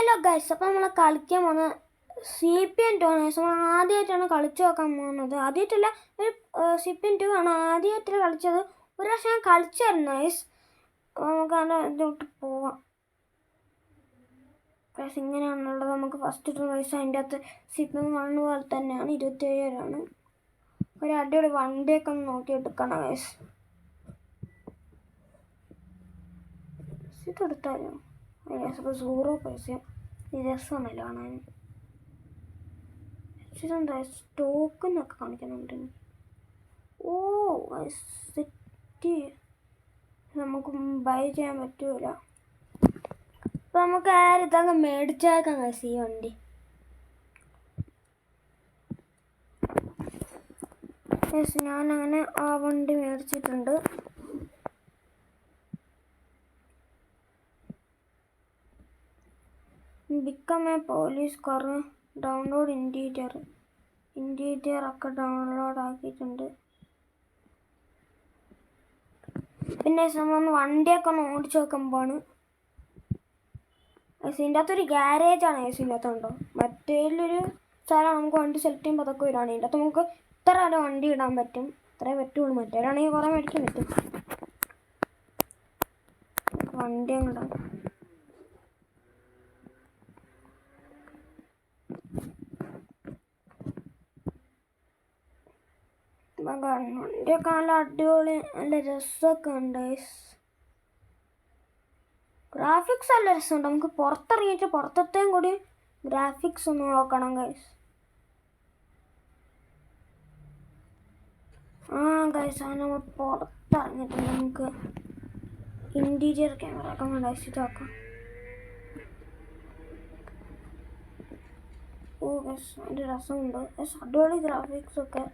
Hello guys, അപ്പോൾ നമ്മൾ കളിക്കാൻ പോകുന്നത് CPM 2 ആണ്. നമ്മൾ ആദ്യമായിട്ടാണ് കളിച്ചു നോക്കാൻ പോകുന്നത്. ആദ്യമായിട്ടല്ല, ഒരു CPM 2 ആണ് ആദ്യമായിട്ട് കളിച്ചത്. ഒരു പ്രാവശ്യം ഞാൻ കളിച്ചായിരുന്നു ഗൈസ്. അപ്പോൾ നമുക്ക് അതിൻ്റെ ഇതിലോട്ട് പോവാം. ഗൈസ് ഇങ്ങനെയാണുള്ളത്. നമുക്ക് ഫസ്റ്റ് ഇട്ട ഗൈസ് അതിൻ്റെ അകത്ത് CPM 1 പോലെ തന്നെയാണ്, 27 ഒരു അടിപൊളി വണ്ടിയൊക്കെ ഒന്ന് നോക്കി എടുക്കണം ഗൈസ്. ഇതെടുത്താലോ? അപ്പോൾ 0 പൈസ രസമാണല്ലോ കാണാൻ. ഇതെന്താ സ്റ്റോക്കെന്നൊക്കെ കാണിക്കുന്നുണ്ട്. ഓ സെറ്റ് നമുക്ക് ബൈ ചെയ്യാൻ പറ്റൂല. അപ്പം നമുക്ക് ഇതങ്ങ് മേടിച്ചേക്കാം ഗൈസ് ഈ വണ്ടി. ഞാനങ്ങനെ ആ വണ്ടി മേടിച്ചിട്ടുണ്ട്. Become A police car, download interior ഒക്കെ ഡൗൺലോഡ് ആക്കിയിട്ടുണ്ട്. പിന്നെ നമ്മൾ വണ്ടിയൊക്കെ ഒന്ന് ഓടിച്ച് നോക്കുമ്പോഴാണ് ഇതിൻ്റെ അകത്തൊരു ഗ്യാരേജാണ്. ഇതിൻ്റെ അകത്തുണ്ടോ മറ്റേലൊരു സ്ഥലം നമുക്ക് വണ്ടി സെലക്ട് ചെയ്യുമ്പോൾ അതൊക്കെ വരുവാണ്. ഇതിൻ്റെ അകത്ത് നമുക്ക് ഇത്ര വണ്ടി ഇടാൻ പറ്റും, ഇത്രേ പറ്റുള്ളൂ. മറ്റേലാണെങ്കിൽ കുറേ മേടിക്കാൻ പറ്റും. വണ്ടി അങ്ങോട്ടാണ് വണ്ടിയൊക്കെ നല്ല അടിപൊളി, നല്ല രസമൊക്കെ ഉണ്ട്. ഗ്രാഫിക്സ് നല്ല രസമുണ്ട്. നമുക്ക് പുറത്തിറങ്ങിയിട്ട് പുറത്തത്തെയും കൂടി ഗ്രാഫിക്സ് ഒന്ന് നോക്കണം ഗൈസ്. ഗൈസ് അത് നമ്മൾ പുറത്തിറങ്ങിയിട്ട് നമുക്ക് ഇൻറ്റീരിയർ ക്യാമറ ഒക്കെ ഉണ്ടാക്കിയിട്ട് നോക്കാം. ഗൈസ് അതിൻ്റെ രസമുണ്ട്. ഗൈസ് അടിപൊളി ഗ്രാഫിക്സ് ഒക്കെ.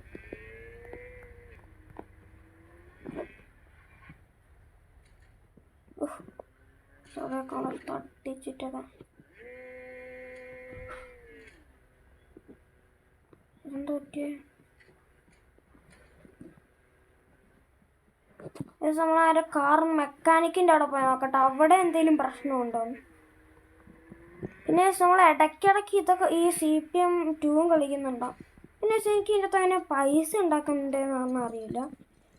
കളർ തട്ടിച്ചിട്ടൊക്കെ എന്താ പറ്റിയേ? നമ്മളാരെ കാർ മെക്കാനിക്കിൻ്റെ അവിടെ പോയി നോക്കട്ടെ, അവിടെ എന്തെങ്കിലും പ്രശ്നമുണ്ടോ. പിന്നെ നമ്മൾ ഇടയ്ക്കിടയ്ക്ക് ഇതൊക്കെ ഈ CPM 2 കളിക്കുന്നുണ്ടോ. പിന്നെ എനിക്ക് ഇതിൻ്റെ അകത്ത് അങ്ങനെ പൈസ ഉണ്ടാക്കുന്നുണ്ടെന്നൊന്നും അറിയില്ല.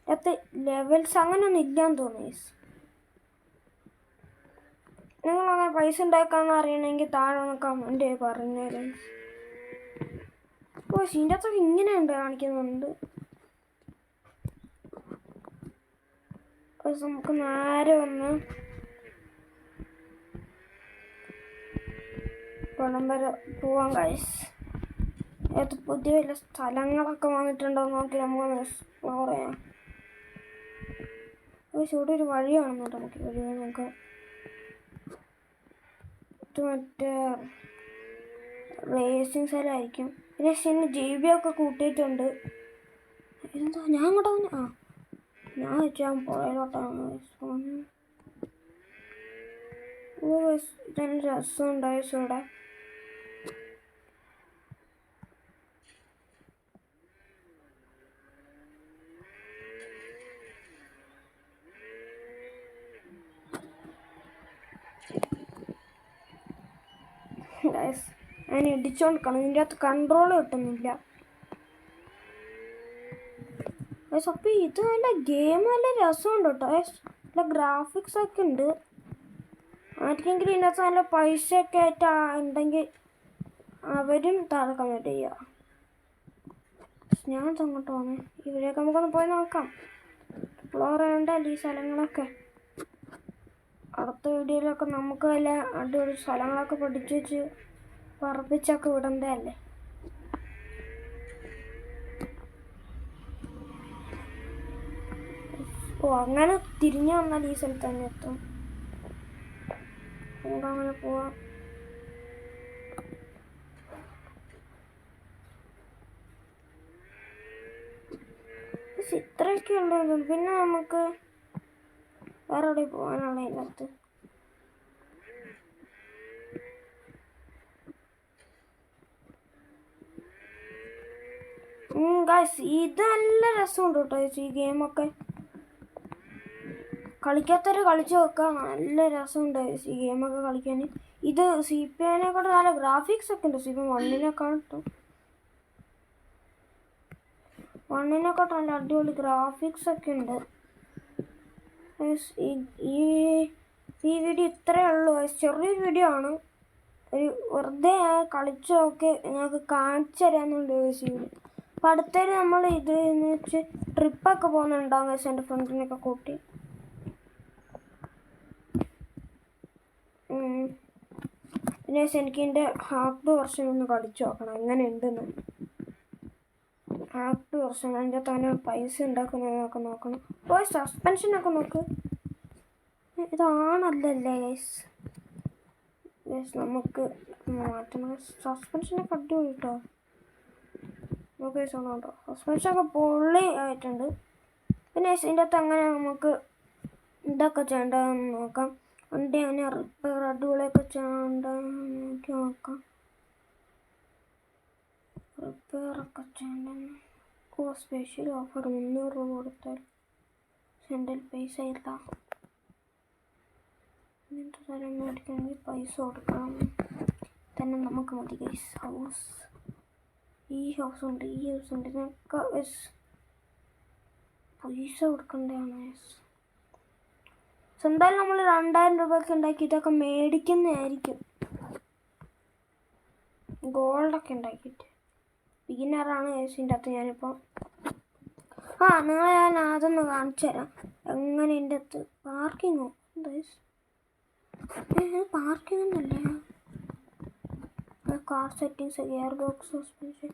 ഇതിനകത്ത് ലെവൽസ് അങ്ങനെയൊന്നും ഇല്ലയെന്ന് തോന്നി. നിങ്ങളങ്ങനെ പൈസ ഉണ്ടാക്കാമെന്ന് അറിയണമെങ്കിൽ താഴെ ഒന്ന് കമൻറ്റ് ചെയ്ത് പറഞ്ഞുതരാം. ഇതിൻ്റെ അകത്തൊക്കെ ഇങ്ങനെയുണ്ട് കാണിക്കുന്നുണ്ട്. നമുക്ക് നേരെ ഒന്ന് പണം വരെ പോവാം ഗൈസ്. അത് പുതിയ വല്ല സ്ഥലങ്ങളൊക്കെ വന്നിട്ടുണ്ടോ നോക്കി നമുക്കൊന്ന് എക്സ്പ്ലോർ ചെയ്യാം. ഇവിടെ ഒരു വഴി കാണുന്നുണ്ട്. നമുക്ക് വഴി നോക്കാം. മറ്റേ റേസിങ് സ്ഥലമായിരിക്കും. പിന്നെ GB ഒക്കെ കൂട്ടിയിട്ടുണ്ട്. എന്താ ഞാൻ അങ്ങോട്ട് ഞാൻ വെച്ചാൽ പുഴയിലോട്ടാണ്. ഇതെന്നെ രസമുണ്ടായി ഇവിടെ. ഞാൻ ഇടിച്ചോണ്ടിരിക്കണം. ഇതിൻ്റെ അകത്ത് കൺട്രോൾ കിട്ടുന്നില്ല. അപ്പോൾ ഇത് നല്ല ഗെയിം നല്ല രസമുണ്ട് കേട്ടോ. നല്ല ഗ്രാഫിക്സ് ഒക്കെ ഉണ്ട്. ആർക്കെങ്കിലും ഇതിനകത്ത് നല്ല പൈസയൊക്കെ ആയിട്ട് ഉണ്ടെങ്കിൽ അവരും താഴെ കമൻറ്റ് ചെയ്യുക. ഞാൻ അങ്ങോട്ട് പോന്നേ. ഇവരെയൊക്കെ നമുക്കൊന്ന് പോയി നോക്കാം. എക്സ്പ്ലോർ ചെയ്യണ്ടല്ലേ ഈ സ്ഥലങ്ങളൊക്കെ. അടുത്ത വീഡിയോയിലൊക്കെ നമുക്ക് വല്ല അടിപൊളി സ്ഥലങ്ങളൊക്കെ പഠിച്ചു വെച്ച് പറപ്പിച്ചൊക്കെ വിടണ്ടല്ലേ. അങ്ങനെ തിരിഞ്ഞു വന്നാൽ ഈ സ്ഥലത്ത് തന്നെ എത്തും. നമുക്കങ്ങനെ പോവാം. ഇത്രയൊക്കെ ഉള്ളൂ. പിന്നെ നമുക്ക് വേറെ എവിടെ പോകാനുള്ള ഇതിനകത്ത് ഗൈസ് ഇത് നല്ല രസമുണ്ട് കേട്ടോ ഈ ഗെയിമൊക്കെ. കളിക്കാത്തവർ കളിച്ച് നോക്കാം, നല്ല രസമുണ്ട് ഈ ഗെയിമൊക്കെ കളിക്കാൻ. ഇത് CPIനെക്കാട്ടും നല്ല ഗ്രാഫിക്സ് ഒക്കെ ഉണ്ട്. CPI 1നെക്കാട്ടും നല്ല അടിപൊളി ഗ്രാഫിക്സ് ഒക്കെ ഉണ്ട്. ഈ വീഡിയോ ഇത്രയേ ഉള്ളൂ. ചെറിയൊരു വീഡിയോ ആണ്, ഒരു വെറുതെ കളിച്ച് നോക്കി ഞങ്ങൾക്ക് കാണിച്ചു തരാമെന്നുണ്ട് ഈ വീഡിയോ. അപ്പം അടുത്തേക്ക് നമ്മൾ ഇത് എന്ന് വെച്ച് ട്രിപ്പൊക്കെ പോകുന്നുണ്ടാകും എൻ്റെ ഫ്രണ്ട്സിനൊക്കെ കൂട്ടി. പിന്നെ എനിക്ക് എൻ്റെ ഹാക്ക് വെർഷൻ ഒന്ന് കളിച്ചു നോക്കണം എങ്ങനെ ഉണ്ടെന്ന്. ഹാക്ക് വെർഷൻ അതിൻ്റെ തന്നെ പൈസ ഉണ്ടാക്കുന്നതൊക്കെ നോക്കണം. പോയി സസ്പെൻഷനൊക്കെ നോക്ക്. ഇതാണല്ലേ ഗൈസ്. നമുക്ക് മാറ്റണം. സസ്പെൻഷനൊക്കെ അടിപൊളി കേട്ടോ. നമുക്ക് കേട്ടോ സസ്പെൻഷനൊക്കെ പൊള്ളി ആയിട്ടുണ്ട്. പിന്നെ ഇതിൻ്റെ അകത്ത് അങ്ങനെ നമുക്ക് ഇതൊക്കെ ചെയ്യേണ്ടതെന്ന് നോക്കാം. വണ്ടി അങ്ങനെ റിപ്പയർ അടിപൊളിയൊക്കെ ചെയ്യേണ്ടതെന്ന് നോക്കാം. റിപ്പയറൊക്കെ ചെയ്യേണ്ടതെന്ന് സ്പെഷ്യൽ ഓഫർ 300 രൂപ കൊടുത്താൽ എൻ്റെ പൈസ ഇല്ല. ഇങ്ങനത്തെ സ്ഥലം മേടിക്കണമെങ്കിൽ പൈസ കൊടുക്കണം. തന്നെ നമുക്ക് മതി ഗൈസ്. ഹൗസ്, ഈ ഹൗസ് ഉണ്ട്, ഈ ഹൗസ് ഉണ്ട്, ഇതിനൊക്കെ പൈസ കൊടുക്കേണ്ടതാണ് ഗൈസ്. എന്തായാലും നമ്മൾ 2000 രൂപയൊക്കെ ഉണ്ടാക്കി ഇതൊക്കെ മേടിക്കുന്നതായിരിക്കും. ഗോൾഡൊക്കെ ഉണ്ടാക്കിയിട്ട് ബിഗിനറാണ് ഗൈസിൻ്റെ അകത്ത് ഞാനിപ്പോൾ. നിങ്ങളെ ഞാൻ അതൊന്ന് കാണിച്ചു തരാം എങ്ങനെ എൻ്റെ അകത്ത് പാർക്കിങ്ങോ ഗൈസ്. പാർക്കിംഗ് ഒന്നല്ലേ, car settings, gear box, suspension.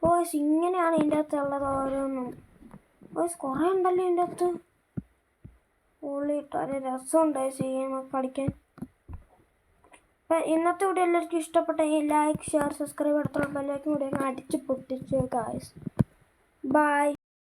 Boys ഇങ്ങനെയാണ് ഇതിൻ്റെ അകത്തുള്ളത് ഓരോന്നും. ബോയ്സ് കുറേ ഉണ്ടല്ലോ ഇതിൻ്റെ അകത്ത്. പൊള്ളിയിട്ട് ഒരു രസമുണ്ട് ഗെയിമൊക്കെ കളിക്കാൻ. അപ്പം ഇന്നത്തെ വീഡിയോ എല്ലാവർക്കും ഇഷ്ടപ്പെട്ടെങ്കിൽ ലൈക്ക്, ഷെയർ, സബ്സ്ക്രൈബ്, അടുത്തുള്ള ബെല്ലൈക്കൻ കൂടി അടിച്ച് പൊട്ടിച്ച് ഗായ്സ്. ബൈ.